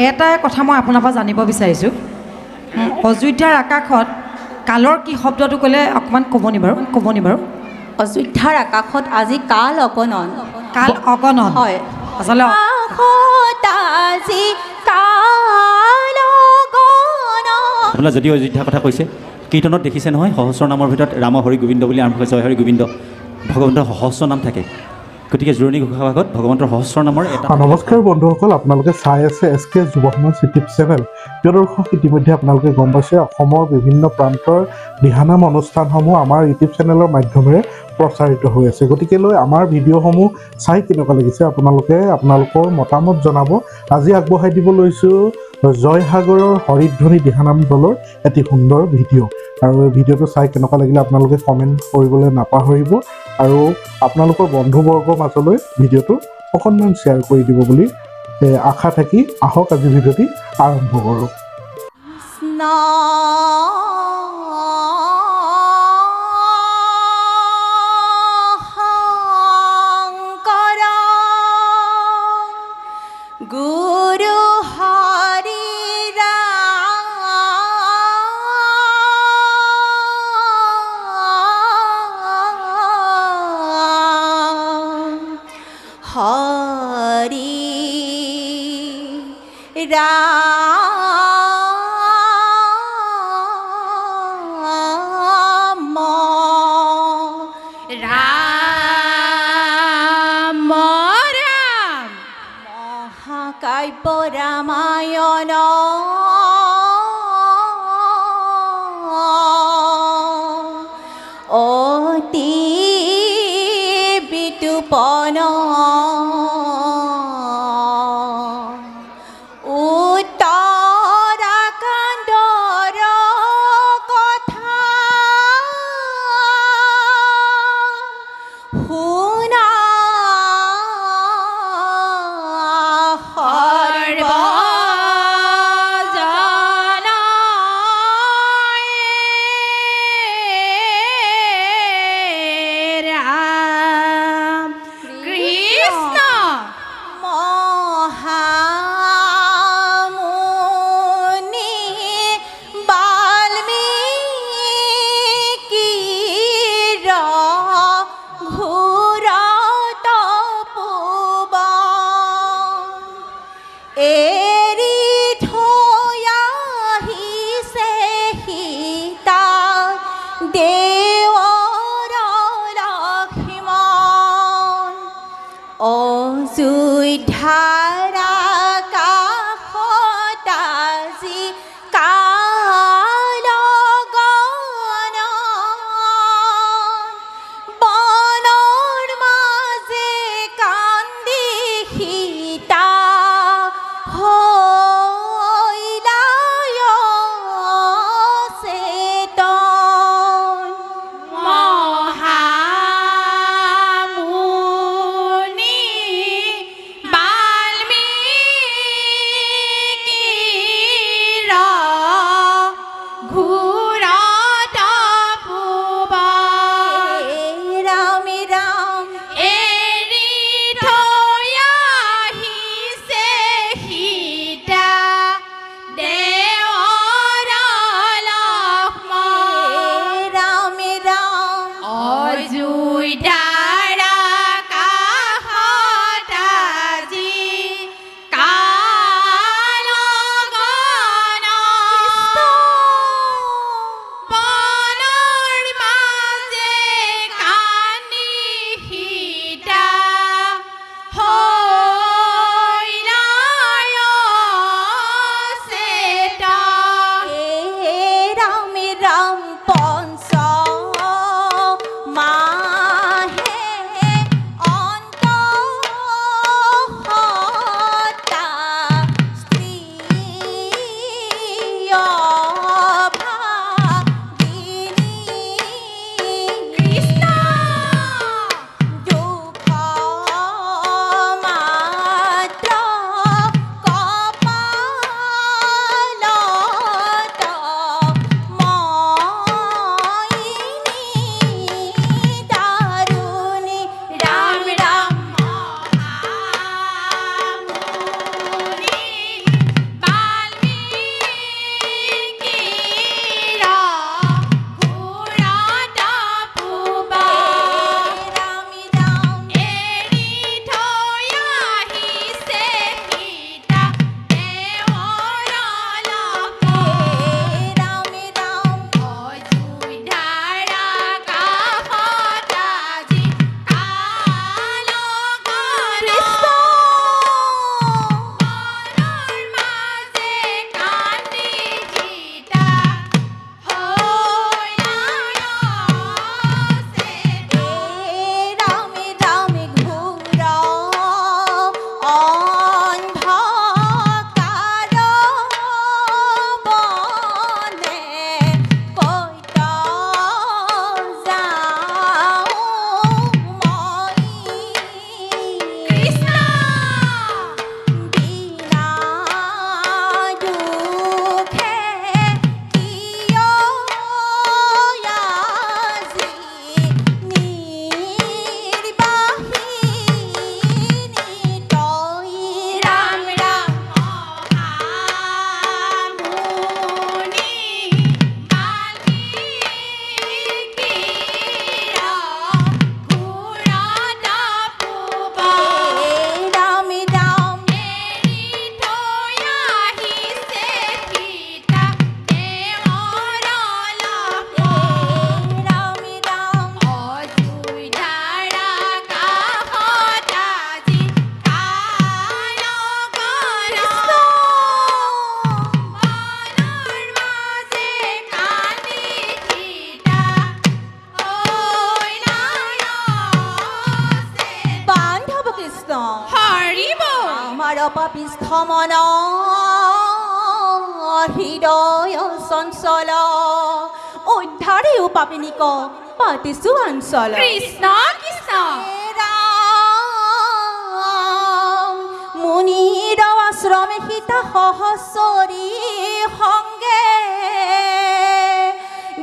এটা কথা মই আপোনাৰ পৰা জানিব বিচাৰিছোঁ অযোধ্যাৰ আকাশত কালৰ কি শব্দটো ক'লে অকণমান ক'ব নি বাৰু অযোধ্যাৰ আকাশত আজি কাল অগণন হয় আচলতে আপোনাৰ যদি অযোধ্যাৰ কথা কৈছে কীৰ্তনত দেখিছে নহয় সহস্ৰ নামৰ ভিতৰত ৰাম হৰি গোবিন্দ বুলি আৰম্ভ কৰিছে হৰি গোবিন্দ ভগৱন্তৰ সহস্ৰ নাম থাকে গতিকে জোৰণী ঘোষা ভাগত ভগৱন্তৰ সহস্ৰ নামৰ এটা নমস্কাৰ বন্ধুসকল আপোনালোকে চাই আছে SK যুৱ সমাজ ইউটিউব চেনেল প্ৰিয় দৰ্শক ইতিমধ্যে আপোনালোকে গম পাইছে অসমৰ বিভিন্ন প্ৰান্তৰ দিহানাম অনুষ্ঠানসমূহ আমাৰ ইউটিউব চেনেলৰ মাধ্যমেৰে প্ৰচাৰিত হৈ আছে গতিকে লৈ আমাৰ ভিডিঅ'সমূহ চাই কেনেকুৱা লাগিছে আপোনালোকৰ মতামত জনাব আজি আগবঢ়াই দিব লৈছোঁ জয়সাগৰৰ হৰিধ্বনি দিহানাম দলৰ এটি সুন্দৰ ভিডিঅ' আৰু এই ভিডিঅ'টো চাই কেনেকুৱা লাগিলে আপোনালোকে কমেণ্ট কৰিবলৈ নাপাহৰিব আৰু আপোনালোকৰ বন্ধুবৰ্গৰ মাজলৈ ভিডিঅ'টো অকণমান শ্বেয়াৰ কৰি দিব বুলি আশা থাকি আহক আজি ভিডিঅ'টি আৰম্ভ কৰোঁ মহাকাব্য ৰামায়ণ অতি বিতুপন অযোধ্যাৰ আকাশত আজি কাল অগণন বনৰ মাজে কান্দি সীতা বাল পাপিষ্ঠ মন হৃদয় চঞ্চল উদ্ধাৰেও পাপিনিক পাতিছো অঞ্চল কৃষ্ণ কৃষ্ণ মুনিৰ আশ্ৰমে সীতা সহচৰী সংগে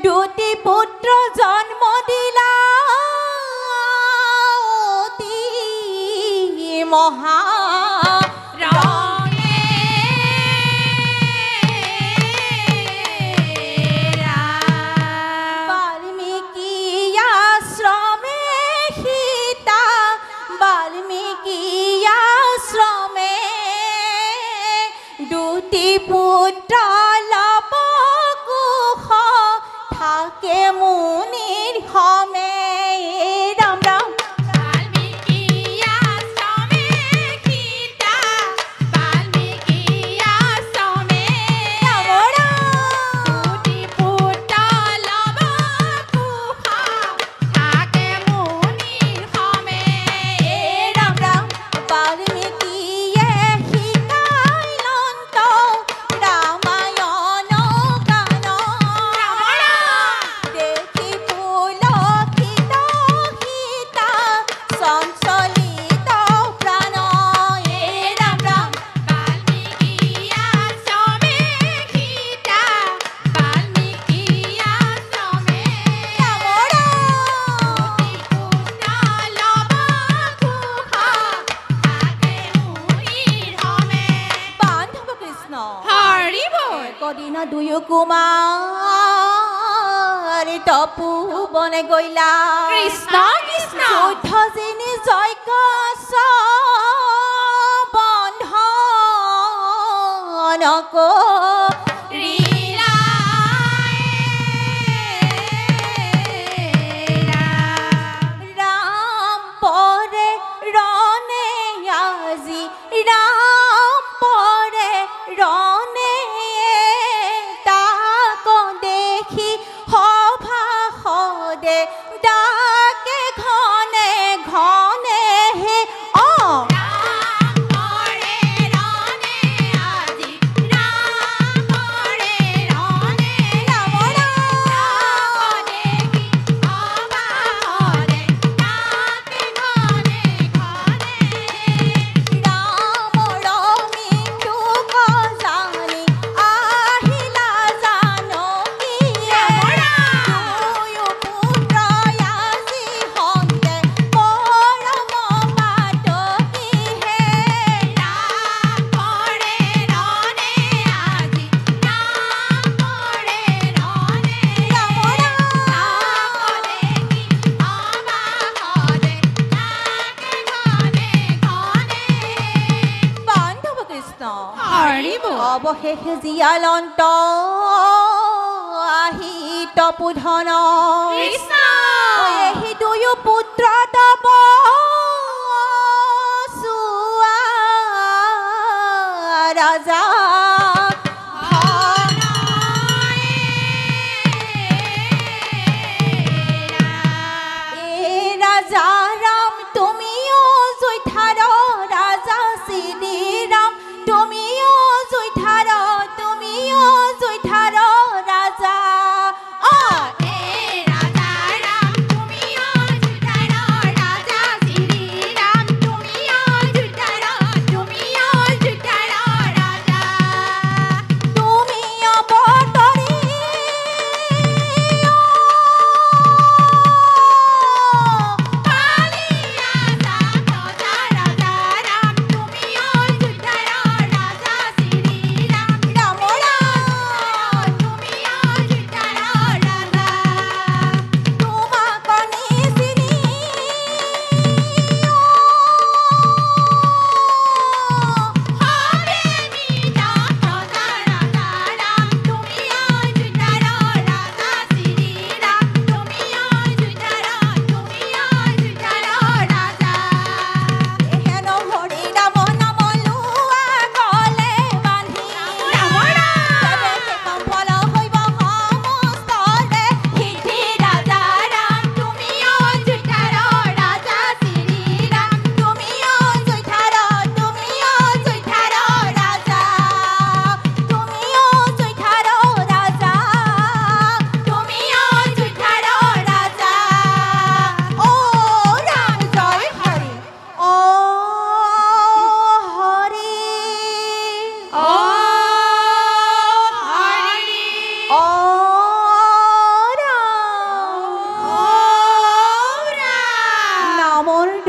দুটি পুত্ৰ জন্ম দিলা অতি মহা পুত্ৰ লব কুশ থাকে মুনিৰ সমে ৰাম ৰাম বাল্মীকি আশ্ৰমে সীতা বাল্মীকি আশ্ৰমে দুটি পুত্ৰ লব কুশ থাকে মুনিৰ সমে ৰাম ৰাম বাল্মীকিয়ে শিকাই লন্ত ৰামায়ণ গান দেখি পুলকিত সীতা চঞ্চলিত প্ৰাণ ৰাম ৰাম বাল্মীকি আশ্ৰমে সীতা বাল্মীকি আশ্ৰমে বান্ধৱ কৃষ্ণ হৰি বল কদিন দুয়ো কুমাৰ তপু বনে গৈলা কৃষ্ণ কৃষ্ণ যুদ্ধ যিনি যজ্ঞ বন্ধন ৰাম পৰে ৰণে আজি ৰাম পৰে ৰণে তাক দেখি সভা সদে ডাকে ঘনে ঘনে হে অৱশেষে জীয়ালন্ত আহি তপোধন এহি দুয়ো পুত্ৰ তপ চোৱা ৰাজা ৰাজা ৰাম তুমিও জৈঠাৰ ৰাজা শ্ৰীৰাম তুমিও জৈঠাৰ ৰাজা ৰাজা ৰাম তুমিও জুঠাৰ ৰাজা শ্ৰী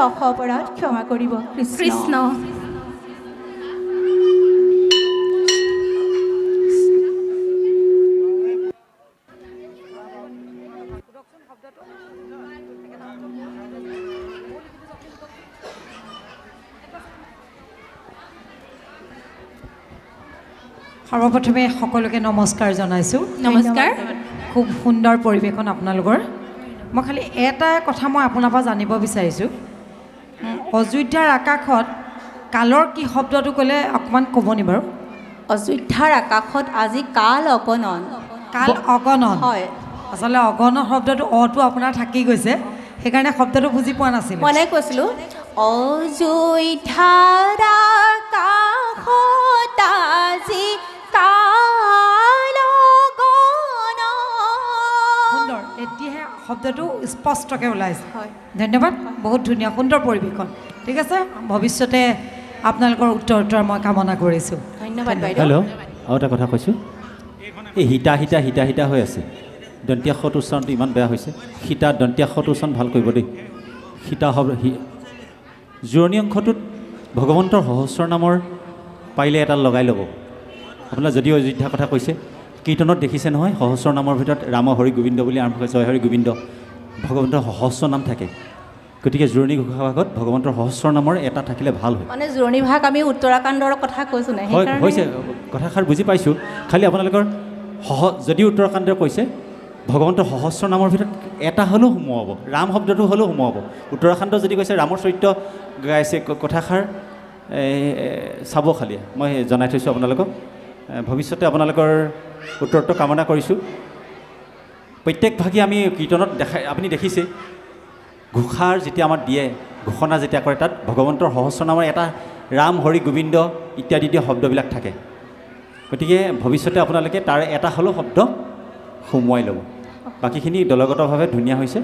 দশ অপৰাধ ক্ষমা কৰিব কৃষ্ণ কৃষ্ণ সৰ্বপ্ৰথমে সকলোকে নমস্কাৰ জনাইছোঁ নমস্কাৰ খুব সুন্দৰ পৰিৱেশন আপোনালোকৰ মই খালি এটা কথা মই আপোনাৰ পৰা জানিব বিচাৰিছোঁ অযোধ্যাৰ আকাশত কালৰ কি শব্দটো ক'লে অকণমান ক'ব নি বাৰু অযোধ্যাৰ আকাশত আজি কাল অগণন কাল অগণন হয় আচলতে অগণন শব্দটো অটো আপোনাৰ থাকি গৈছে সেইকাৰণে শব্দটো বুজি পোৱা নাছিলোঁ মনে কৈছিলোঁ অযোধ্যাৰ আকাশত আজি কাল অগণন সুন্দৰ এতিয়াহে শব্দটো স্পষ্টকৈ ওলাইছে হয় ধন্যবাদ বহুত ধুনীয়া সুন্দৰ পৰিৱেশন ঠিক আছে ভৱিষ্যতে আপোনালোকৰ উত্তৰ মই কামনা কৰিছোঁ ধন্যবাদ বাইদেউ হেল্ল' আৰু এটা কথা কৈছোঁ এই সীতা সীতা সীতা সীতা হৈ আছে দন্ত্যাক্ষত উচ্চাৰণটো ইমান বেয়া হৈছে সীতা দন্ত্যাক্ষত উচ্চাৰণ ভাল কৰিব দেই সীতা শব্দ জোৰণি অংশটোত ভগৱন্তৰ সহস্ৰ নামৰ পাৰিলে এটা লগাই ল'ব আপোনাৰ যদি অযোধ্যাৰ কথা কৈছে কীৰ্তনত দেখিছে নহয় সহস্ৰ নামৰ ভিতৰত ৰাম হৰি গোবিন্দ বুলি আৰম্ভ কৰে জয় হৰি গোবিন্দ ভগৱন্তৰ সহস্ৰ নাম থাকে গতিকে জোৰণি ঘোষাৰ আগত ভগৱন্তৰ সহস্ৰ নামৰ এটা থাকিলে ভাল হয় মানে জোৰণি ভাগ আমি উত্তৰাখণ্ডৰ কথা কৈছোঁ নাই হয় হৈছে কথাষাৰ বুজি পাইছোঁ খালি আপোনালোকৰ যদি উত্তৰাখণ্ডে কৈছে ভগৱন্তৰ সহস্ৰ নামৰ ভিতৰত এটা হ'লেও সোমোৱাব ৰাম শব্দটো হ'লেও সোমোৱাব উত্তৰাখণ্ড যদি কৈছে ৰামৰ চৰিত্ৰ গাইছে কথাষাৰ চাব খালি মই জনাই থৈছোঁ আপোনালোকক ভৱিষ্যতে আপোনালোকৰ উত্তৰটো কামনা কৰিছোঁ প্ৰত্যেকভাগী আমি কীৰ্তনত আপুনি দেখিছে ঘোষাৰ যেতিয়া আমাৰ দিয়ে ঘোষণা যেতিয়া কৰে তাত ভগৱন্তৰ সহস্ৰ নামৰ এটা ৰাম হৰি গোবিন্দ ইত্যাদি দিয়া শব্দবিলাক থাকে গতিকে ভৱিষ্যতে আপোনালোকে তাৰ এটা হ'লেও শব্দ সোমোৱাই ল'ব বাকীখিনি দলগতভাৱে ধুনীয়া হৈছে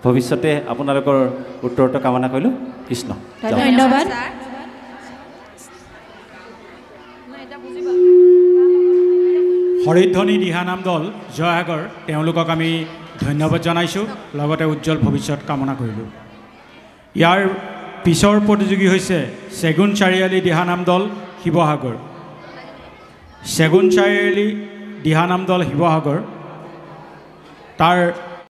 ভৱিষ্যতে আপোনালোকৰ উত্তৰটো কামনা কৰিলোঁ কৃষ্ণ ধন্যবাদ হৰিধ্বনি দিহানাম দল জয়সাগৰ তেওঁলোকক আমি ধন্যবাদ জনাইছোঁ লগতে উজ্জ্বল ভৱিষ্যত কামনা কৰিলোঁ ইয়াৰ পিছৰ প্ৰতিযোগী হৈছে চেগুন চাৰিআলি দিহানাম দল শিৱসাগৰ চেগুন চাৰিআলি দিহানাম দল শিৱসাগৰ তাৰ